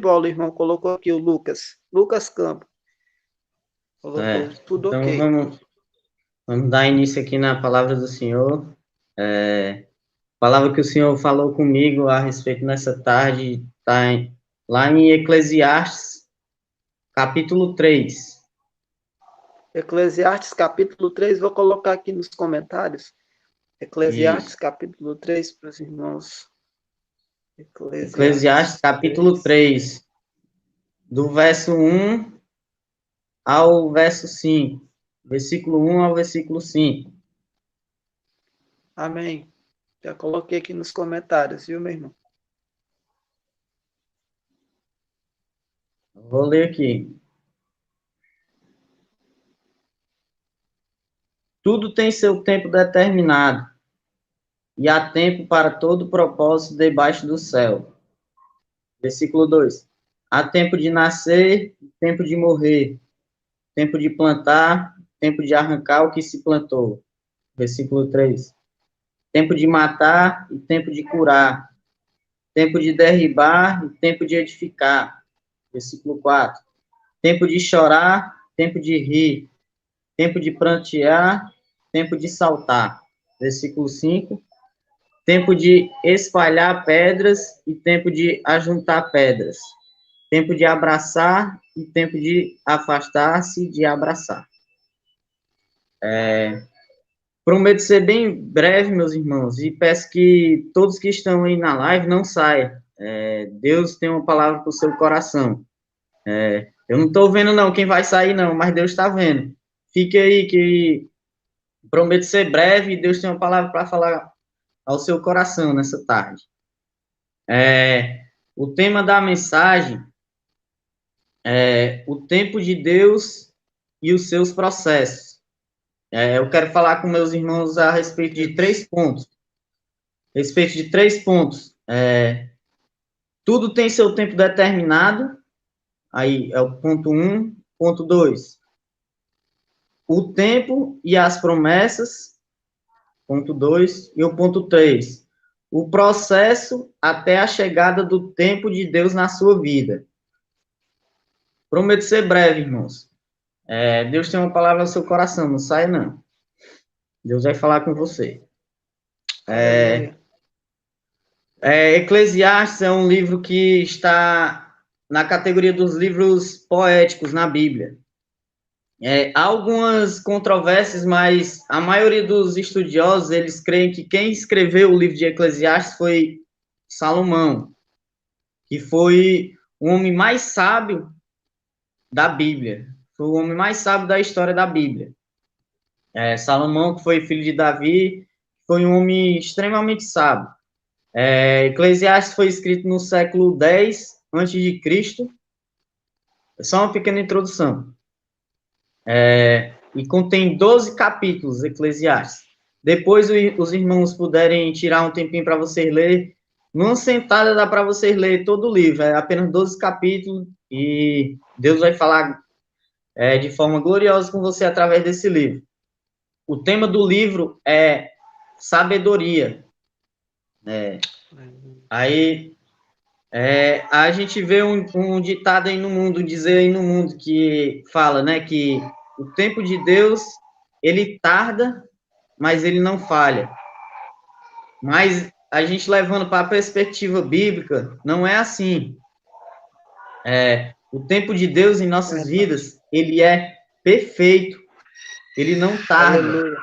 bola, o irmão colocou aqui o Lucas. Lucas Campo. Colocou tudo Então, ok. vamos dar início aqui na palavra do Senhor. Palavra que o Senhor falou comigo a respeito nessa tarde, está lá em Eclesiastes, capítulo 3. Eclesiastes capítulo 3, vou colocar aqui nos comentários. Eclesiastes Isso. capítulo 3 para os irmãos. Eclesiastes, Eclesiastes capítulo 3. 3, do verso 1 ao verso 5. Versículo 1 ao versículo 5. Amém. Já coloquei aqui nos comentários, viu, meu irmão? Vou ler aqui. Tudo tem seu tempo determinado, e há tempo para todo propósito debaixo do céu. Versículo 2. Há tempo de nascer, tempo de morrer, tempo de plantar, tempo de arrancar o que se plantou. Versículo 3. Tempo de matar e tempo de curar, tempo de derribar e tempo de edificar. Versículo 4. Tempo de chorar, tempo de rir, tempo de prantear, tempo de saltar. Versículo 5. Tempo de espalhar pedras e tempo de ajuntar pedras. Tempo de abraçar e tempo de afastar-se de abraçar. Prometo ser bem breve, meus irmãos, e peço que todos que estão aí na live não saiam. Deus tem uma palavra para o seu coração. Eu não estou vendo, não, quem vai sair, não, mas Deus está vendo. Fique aí, que prometo ser breve e Deus tem uma palavra para falar ao seu coração nessa tarde. O tema da mensagem é o tempo de Deus e os seus processos. Eu quero falar com meus irmãos a respeito de 3 pontos. Tudo tem seu tempo determinado. Aí é o ponto 1. Ponto 2. O tempo e as promessas. Ponto 2. E o ponto 3. O processo até a chegada do tempo de Deus na sua vida. Prometo ser breve, irmãos. Deus tem uma palavra no seu coração, não sai não. Deus vai falar com você. Aleluia. Eclesiastes é um livro que está na categoria dos livros poéticos na Bíblia. Há algumas controvérsias, mas a maioria dos estudiosos, eles creem que quem escreveu o livro de Eclesiastes foi Salomão, que foi o homem mais sábio da Bíblia. Foi o homem mais sábio da história da Bíblia. Salomão, que foi filho de Davi, foi um homem extremamente sábio. Eclesiastes foi escrito no século X a.C. Só uma pequena introdução. E contém 12 capítulos, Eclesiastes. Depois os irmãos puderem tirar um tempinho para vocês lerem. Numa sentada dá para vocês lerem todo o livro. É apenas 12 capítulos e Deus vai falar de forma gloriosa com você através desse livro. O tema do livro é sabedoria. Aí a gente vê um ditado aí no mundo, dizer aí no mundo, que fala, né, que o tempo de Deus, ele tarda, mas ele não falha. Mas a gente levando para a perspectiva bíblica, não é assim. O tempo de Deus em nossas vidas, ele é perfeito, ele não tarda. Aleluia.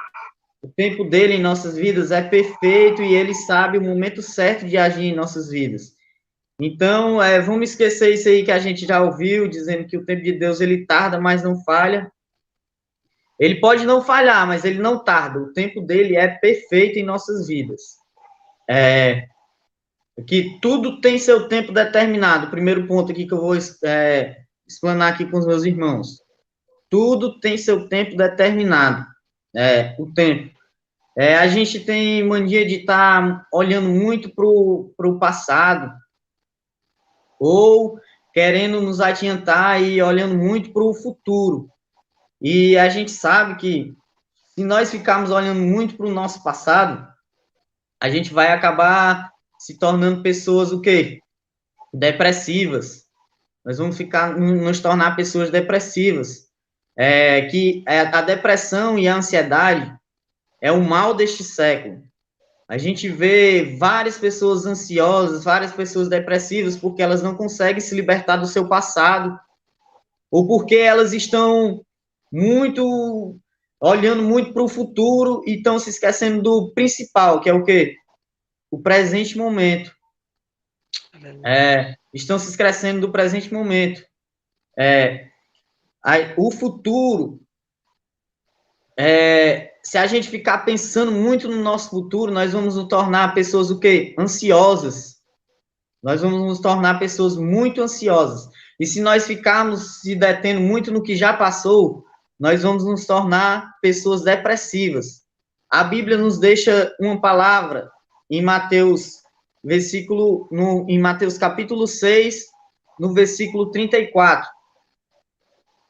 O tempo dele em nossas vidas é perfeito e ele sabe o momento certo de agir em nossas vidas. Então, vamos esquecer isso aí que a gente já ouviu, dizendo que o tempo de Deus, ele tarda, mas não falha. Ele pode não falhar, mas ele não tarda. O tempo dele é perfeito em nossas vidas. Que tudo tem seu tempo determinado. Primeiro ponto aqui que eu vou explanar aqui com os meus irmãos. Tudo tem seu tempo determinado. O tempo. A gente tem mania de estar olhando muito para o passado, ou querendo nos adiantar e olhando muito para o futuro. E a gente sabe que se nós ficarmos olhando muito para o nosso passado, a gente vai acabar se tornando pessoas o quê? Depressivas. nós vamos nos tornar pessoas depressivas. A depressão e a ansiedade é o mal deste século. A gente vê várias pessoas ansiosas, várias pessoas depressivas, porque elas não conseguem se libertar do seu passado, ou porque elas estão olhando muito para o futuro e estão se esquecendo do principal, que é o quê? O presente momento. Estão se esquecendo do presente momento. O futuro, se a gente ficar pensando muito no nosso futuro, nós vamos nos tornar pessoas o quê? Ansiosas. Nós vamos nos tornar pessoas muito ansiosas. E se nós ficarmos se detendo muito no que já passou, nós vamos nos tornar pessoas depressivas. A Bíblia nos deixa uma palavra em Mateus, em Mateus capítulo 6, no versículo 34,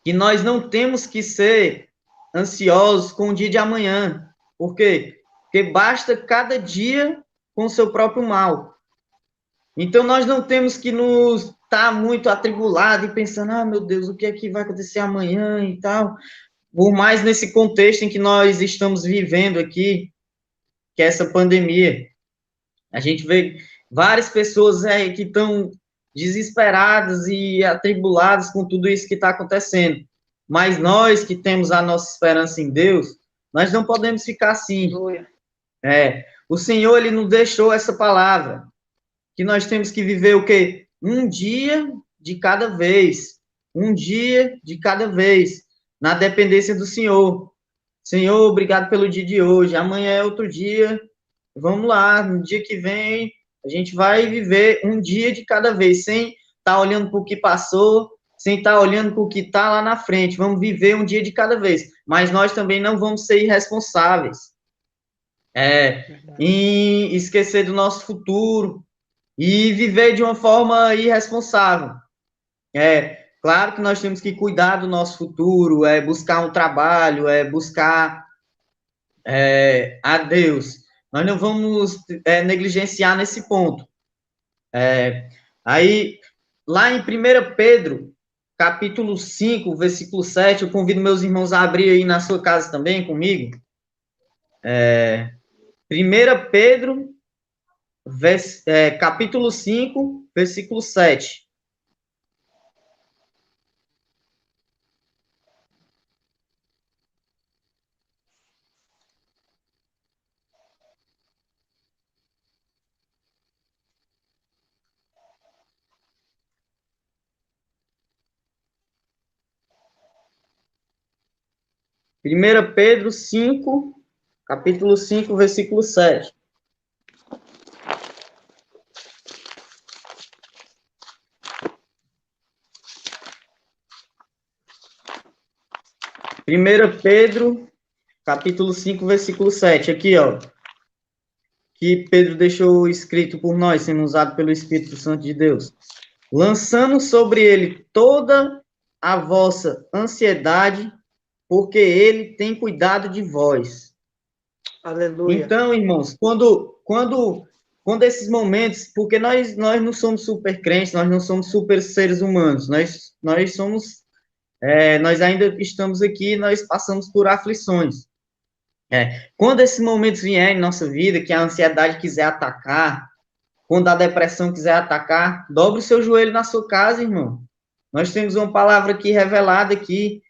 que nós não temos que ser ansiosos com o dia de amanhã. Por quê? Porque basta cada dia com o seu próprio mal. Então, nós não temos que nos estar muito atribulados e pensando, meu Deus, o que é que vai acontecer amanhã e tal. Por mais nesse contexto em que nós estamos vivendo aqui, que é essa pandemia. A gente vê várias pessoas que estão desesperadas e atribuladas com tudo isso que está acontecendo. Mas nós que temos a nossa esperança em Deus, nós não podemos ficar assim. O Senhor, Ele nos deixou essa palavra, que nós temos que viver o quê? Um dia de cada vez. Um dia de cada vez. Na dependência do Senhor. Senhor, obrigado pelo dia de hoje. Amanhã é outro dia. Vamos lá, no dia que vem, a gente vai viver um dia de cada vez, sem estar olhando para o que passou, sem estar olhando para o que está lá na frente. Vamos viver um dia de cada vez. Mas nós também não vamos ser irresponsáveis. Em esquecer do nosso futuro e viver de uma forma irresponsável. Claro que nós temos que cuidar do nosso futuro, buscar um trabalho, buscar a Deus. Nós não vamos negligenciar nesse ponto. Aí, lá em 1 Pedro, capítulo 5, versículo 7, eu convido meus irmãos a abrir aí na sua casa também comigo. 1 Pedro, capítulo 5, versículo 7. Primeira Pedro 5, capítulo 5, versículo 7. Primeira Pedro, capítulo 5, versículo 7. Aqui, ó. Que Pedro deixou escrito por nós, sendo usado pelo Espírito Santo de Deus. Lançando sobre ele toda a vossa ansiedade, porque ele tem cuidado de vós. Aleluia. Então, irmãos, quando esses momentos, porque nós não somos super crentes, nós não somos super seres humanos, nós somos, nós ainda estamos aqui, nós passamos por aflições. Quando esses momentos vierem em nossa vida, que a ansiedade quiser atacar, quando a depressão quiser atacar, dobre o seu joelho na sua casa, irmão. Nós temos uma palavra aqui revelada aqui,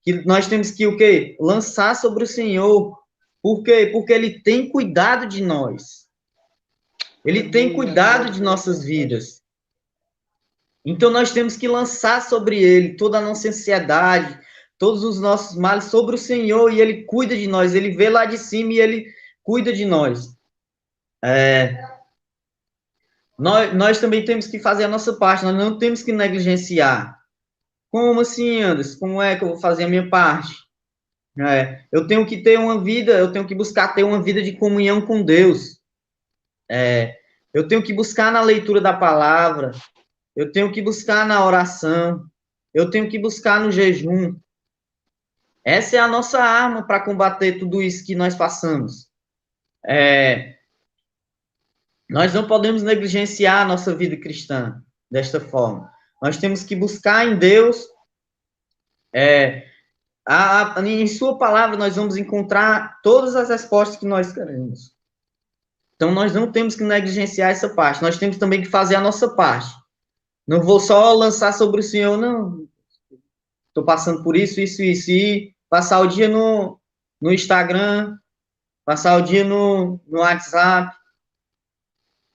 que nós temos que o quê? Lançar sobre o Senhor. Por quê? Porque Ele tem cuidado de nós. Ele tem cuidado de nossas vidas. Então, nós temos que lançar sobre Ele toda a nossa ansiedade, todos os nossos males sobre o Senhor, e Ele cuida de nós. Ele vê lá de cima e Ele cuida de nós. Nós também temos que fazer a nossa parte, nós não temos que negligenciar. Como assim, Anderson? Como é que eu vou fazer a minha parte? Eu tenho que ter uma vida, eu tenho que buscar ter uma vida de comunhão com Deus. Eu tenho que buscar na leitura da palavra, eu tenho que buscar na oração, eu tenho que buscar no jejum. Essa é a nossa arma para combater tudo isso que nós passamos. Nós não podemos negligenciar a nossa vida cristã desta forma. Nós temos que buscar em Deus. Em sua palavra, nós vamos encontrar todas as respostas que nós queremos. Então, nós não temos que negligenciar essa parte. Nós temos também que fazer a nossa parte. Não vou só lançar sobre o Senhor, não. Estou passando por isso, isso, isso. E passar o dia no Instagram, passar o dia no WhatsApp,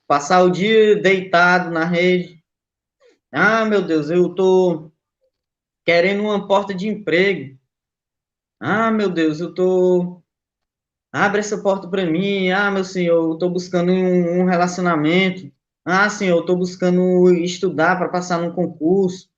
passar o dia deitado na rede. Ah, meu Deus, eu estou querendo uma porta de emprego. Ah, meu Deus, eu estou... Abre essa porta para mim. Ah, meu Senhor, eu estou buscando um relacionamento. Ah, Senhor, eu estou buscando estudar para passar num concurso.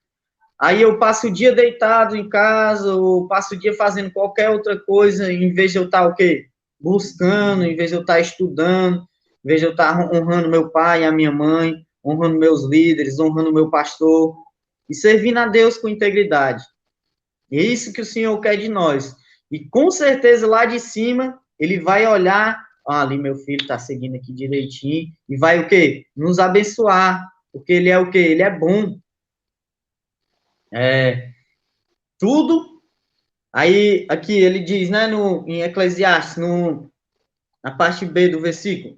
Aí eu passo o dia deitado em casa, ou passo o dia fazendo qualquer outra coisa, em vez de eu estar o quê? Buscando, em vez de eu estar estudando, em vez de eu estar honrando meu pai e a minha mãe, honrando meus líderes, honrando meu pastor, e servindo a Deus com integridade. É isso que o Senhor quer de nós. E com certeza lá de cima, ele vai olhar, ah, ali meu filho está seguindo aqui direitinho, e vai o quê? Nos abençoar, porque ele é o quê? Ele é bom. Tudo. Aí, aqui ele diz, né, em Eclesiastes, na parte B do versículo,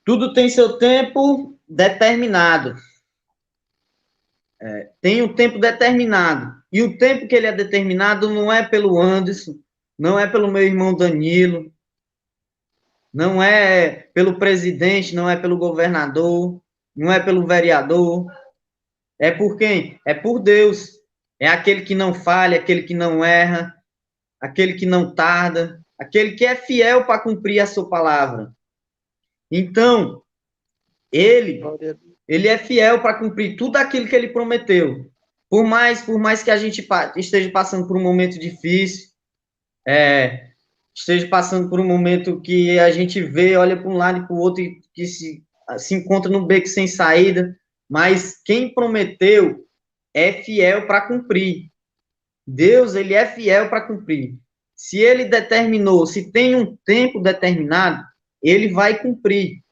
tudo tem seu tempo determinado. Tem um tempo determinado. E o tempo que ele é determinado não é pelo Anderson, não é pelo meu irmão Danilo, não é pelo presidente, não é pelo governador, não é pelo vereador. É por quem? É por Deus. É aquele que não falha, aquele que não erra, aquele que não tarda, aquele que é fiel para cumprir a sua palavra. Então, ele é fiel para cumprir tudo aquilo que ele prometeu. Por mais que a gente esteja passando por um momento difícil, esteja passando por um momento que a gente vê, olha para um lado e para o outro e que se encontra no beco sem saída, mas quem prometeu é fiel para cumprir. Deus, ele é fiel para cumprir. Se ele determinou, se tem um tempo determinado, ele vai cumprir.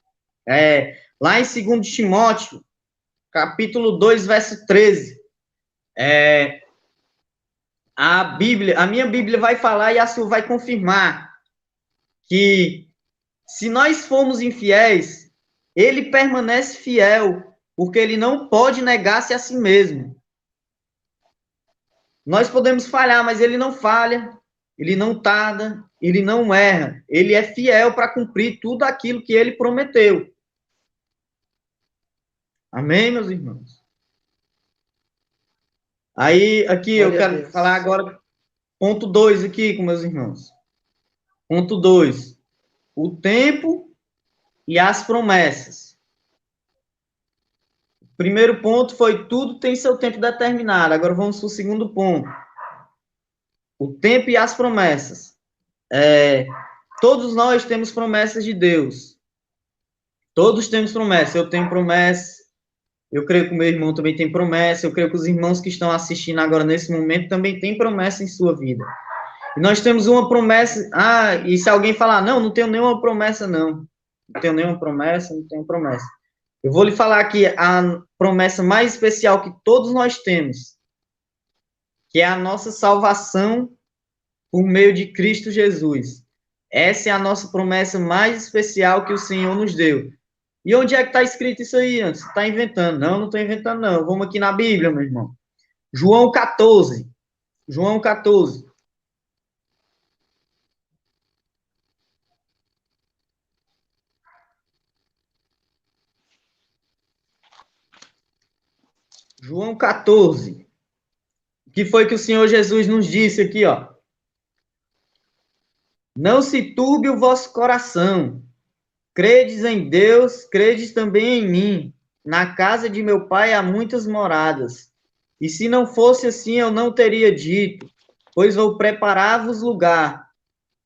Lá em 2 Timóteo, capítulo 2, verso 13, a minha Bíblia vai falar e a sua vai confirmar que se nós formos infiéis, ele permanece fiel, porque ele não pode negar-se a si mesmo. Nós podemos falhar, mas ele não falha, ele não tarda, ele não erra. Ele é fiel para cumprir tudo aquilo que ele prometeu. Amém, meus irmãos? Aí, aqui, eu quero falar agora, ponto 2 aqui com meus irmãos. Ponto 2. O tempo e as promessas. O primeiro ponto foi tudo tem seu tempo determinado. Agora vamos para o segundo ponto. O tempo e as promessas. Todos nós temos promessas de Deus. Todos temos promessas. Eu tenho promessa. Eu creio que o meu irmão também tem promessa. Eu creio que os irmãos que estão assistindo agora nesse momento também têm promessa em sua vida. E nós temos uma promessa. Ah, e se alguém falar, não tenho nenhuma promessa, não. Não tenho nenhuma promessa, não tenho promessa. Eu vou lhe falar aqui a promessa mais especial que todos nós temos, que é a nossa salvação por meio de Cristo Jesus. Essa é a nossa promessa mais especial que o Senhor nos deu. E onde é que está escrito isso aí, antes? Está inventando? Não estou inventando, não. Vamos aqui na Bíblia, meu irmão. João 14. João 14. João 14. O que foi que o Senhor Jesus nos disse aqui, ó? Não se turbe o vosso coração. Credes em Deus, credes também em mim. Na casa de meu pai há muitas moradas. E se não fosse assim, eu não teria dito, pois vou preparar-vos lugar.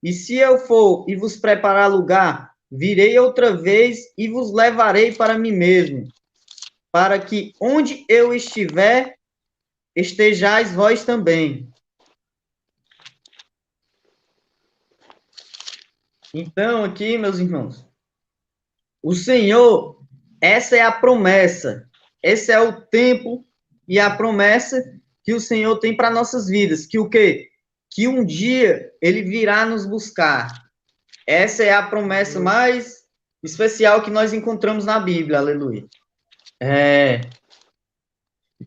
E se eu for e vos preparar lugar, virei outra vez e vos levarei para mim mesmo, para que onde eu estiver, estejais vós também. Então, aqui, meus irmãos, o Senhor, essa é a promessa. esse é o tempo e a promessa que o Senhor tem para nossas vidas. Que o quê? Que um dia ele virá nos buscar. Essa é a promessa mais especial que nós encontramos na Bíblia, aleluia.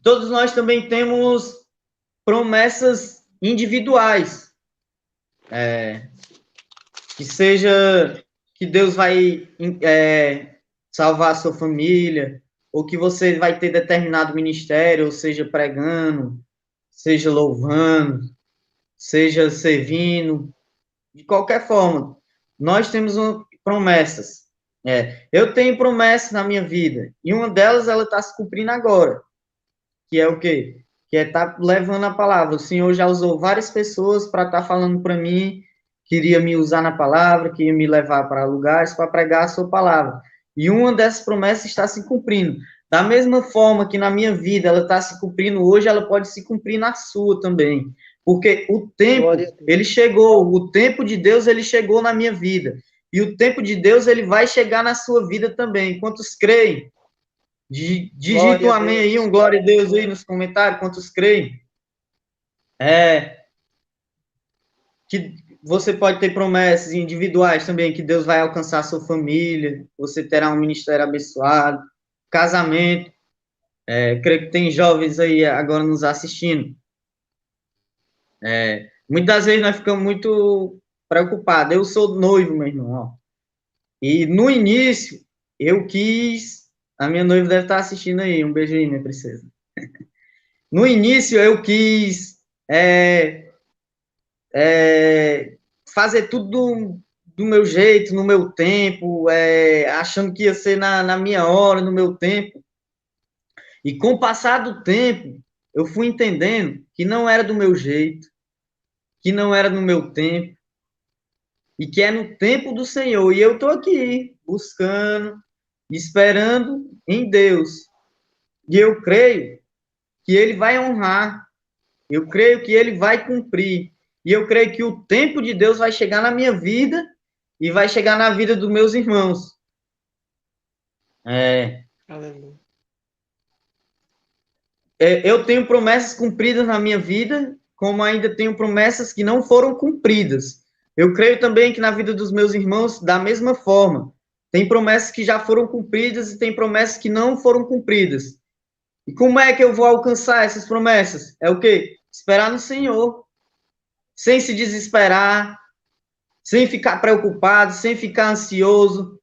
Todos nós também temos promessas individuais. Que seja que Deus vai salvar a sua família, ou que você vai ter determinado ministério, ou seja, pregando, seja louvando, seja servindo, de qualquer forma. Nós temos promessas. Eu tenho promessas na minha vida, e uma delas ela está se cumprindo agora, que é o quê? Que é estar levando a palavra. O Senhor já usou várias pessoas para estar falando para mim, queria me usar na palavra, queria me levar para lugares para pregar a sua palavra. E uma dessas promessas está se cumprindo. Da mesma forma que na minha vida ela está se cumprindo hoje, ela pode se cumprir na sua também. Porque o tempo, ele chegou, o tempo de Deus, ele chegou na minha vida. E o tempo de Deus, ele vai chegar na sua vida também. Quantos creem? Digita um amém aí, um glória a Deus aí nos comentários, quantos creem. Que você pode ter promessas individuais também, que Deus vai alcançar a sua família, você terá um ministério abençoado, casamento. Creio que tem jovens aí agora nos assistindo. Muitas vezes nós ficamos muito preocupados. Eu sou noivo, meu irmão. Ó. E no início, eu quis. A minha noiva deve estar assistindo aí. Um beijo aí, minha princesa. No início, eu quis fazer tudo do meu jeito, no meu tempo, achando que ia ser na minha hora, no meu tempo. E com o passar do tempo, eu fui entendendo que não era do meu jeito, que não era no meu tempo, e que é no tempo do Senhor. E eu estou aqui, buscando, esperando em Deus. E eu creio que Ele vai honrar, eu creio que Ele vai cumprir. E eu creio que o tempo de Deus vai chegar na minha vida e vai chegar na vida dos meus irmãos. Aleluia. Eu tenho promessas cumpridas na minha vida, como ainda tenho promessas que não foram cumpridas. Eu creio também que na vida dos meus irmãos, da mesma forma, tem promessas que já foram cumpridas e tem promessas que não foram cumpridas. E como é que eu vou alcançar essas promessas? É o quê? Esperar no Senhor, sem se desesperar, sem ficar preocupado, sem ficar ansioso,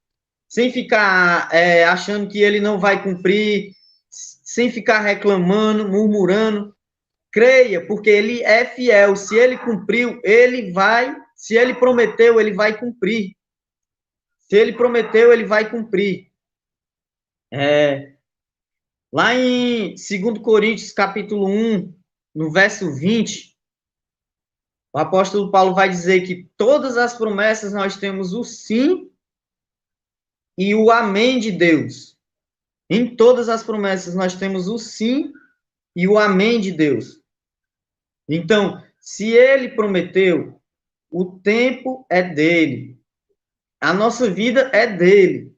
sem ficar achando que ele não vai cumprir, sem ficar reclamando, murmurando. Creia, porque ele é fiel. Se ele cumpriu, ele vai. Se ele prometeu, ele vai cumprir. Se ele prometeu, ele vai cumprir. Lá em 2 Coríntios, capítulo 1, no verso 20, o apóstolo Paulo vai dizer que todas as promessas nós temos o sim e o amém de Deus. Em todas as promessas nós temos o sim e o amém de Deus. Então, se ele prometeu, o tempo é dele. A nossa vida é dele.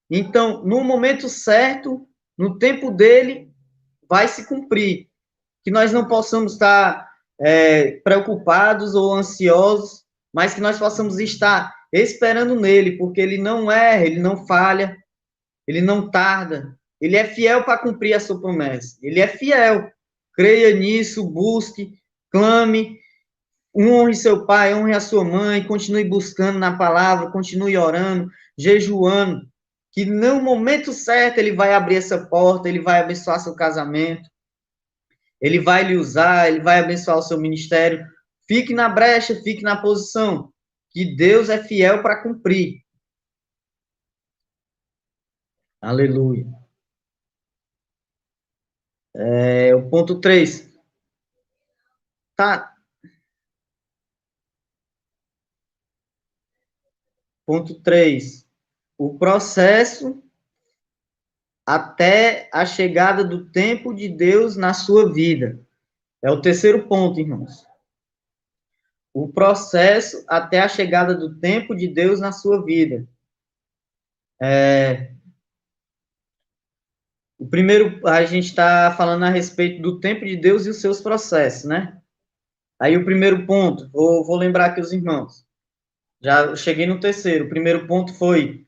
Então, no momento certo, no tempo dele, vai se cumprir. Que nós não possamos estar preocupados ou ansiosos, mas que nós possamos estar esperando nele, porque ele não erra, ele não falha, ele não tarda. Ele é fiel para cumprir a sua promessa. Ele é fiel. Creia nisso, busque, clame, honre seu pai, honre a sua mãe, continue buscando na palavra, continue orando, jejuando, que no momento certo ele vai abrir essa porta, ele vai abençoar seu casamento, ele vai lhe usar, ele vai abençoar o seu ministério. Fique na brecha, fique na posição, que Deus é fiel para cumprir. Aleluia. O ponto 3. Tá. Ponto 3. O processo até a chegada do tempo de Deus na sua vida. É o terceiro ponto, irmãos. O processo até a chegada do tempo de Deus na sua vida. O primeiro, a gente está falando a respeito do tempo de Deus e os seus processos, né? Aí o primeiro ponto, vou lembrar aqui os irmãos. Já cheguei no terceiro. O primeiro ponto foi: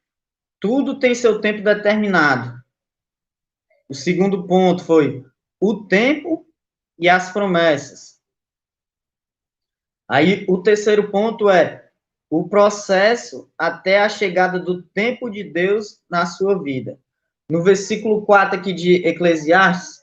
tudo tem seu tempo determinado. O segundo ponto foi: o tempo e as promessas. Aí o terceiro ponto é: o processo até a chegada do tempo de Deus na sua vida. No versículo 4 aqui de Eclesiastes,